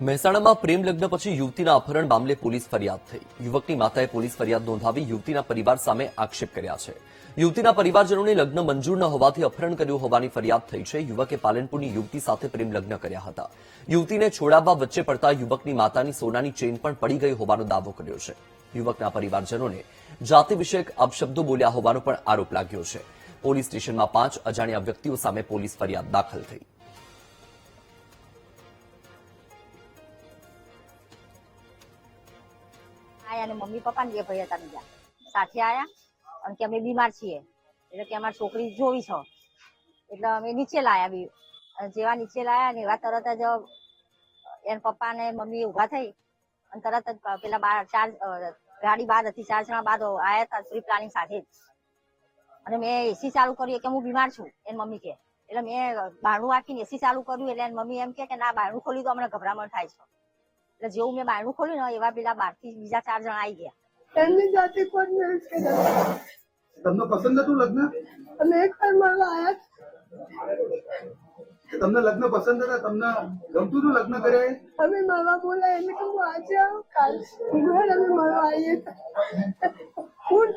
મહેસાણામાં પ્રેમ લગ્ન પછી યુવતીના અપહરણ મામલે પોલીસ ફરિયાદ થઈ। યુવકની માતાએ પોલીસ ફરિયાદ નોંધાવી યુવતીના પરિવાર સામે આક્ષેપ કર્યા છે। યુવતીના પરિવારજનોને લગ્ન મંજૂર ન હોવાથી અપહરણ કર્યું હોવાની ફરિયાદ થઈ છે। યુવકે પાલનપુરની યુવતી સાથે પ્રેમ લગ્ન કર્યા હતા। યુવતીને છોડાવવા વચ્ચે પડતા યુવકની માતાની સોનાની ચેઇન પણ પડી ગઈ હોવાનો દાવો કર્યો છે। યુવકના પરિવારજનોને જાતિ વિષયક અપશબ્દો બોલ્યા હોવાનો પણ આરોપ લાગ્યો છે। પોલીસ સ્ટેશનમાં 5 અજાણ્યા વ્યક્તિઓ સામે પોલીસ ફરિયાદ દાખલ થઈ। आया ने मम्मी पप्पा ने भाई था बीजा साथे आया और के अमे बीमार छीए એટલે કે અમાર છોકરી જોવી છો એટલે અમે નીચે લાયા બી જેવા નીચે લાયા ને એવા તરત જ એન પપ્પા ને મમ્મી ઉભા થઈ અને તરત જ પેલા ચાર ગાડી બાદ હતી 4 જણા બાદ આયા હતા પ્રી પ્લાનિંગ સાથે અને મેં એસી ચાલુ કર્યું કે હું બીમાર છું એન મમ્મી કે એટલે મેં બારણું વાકીને એસી ચાલુ કર્યું એટલે એન મમ્મી એમ કે ના બારણું ખોલી તો અમને ગભરામણ થાય છે। એટલે જેવું મેં બારણું ખોલ્યું ને એવા પેલા બહારથી બીજા 4 જણા આવી ગયા। એમની જાતિ કોણ છે? તમને પસંદ હતું લગ્ન? અમે એક વાર મળવા આયા તમને લગ્ન પસંદ હતા? તમને ગમતું હતું લગ્ન કર્યા? અમે મળવા બોલાય એમ કે હું આજે આવું કાલ અમે મળવા આવીએ હું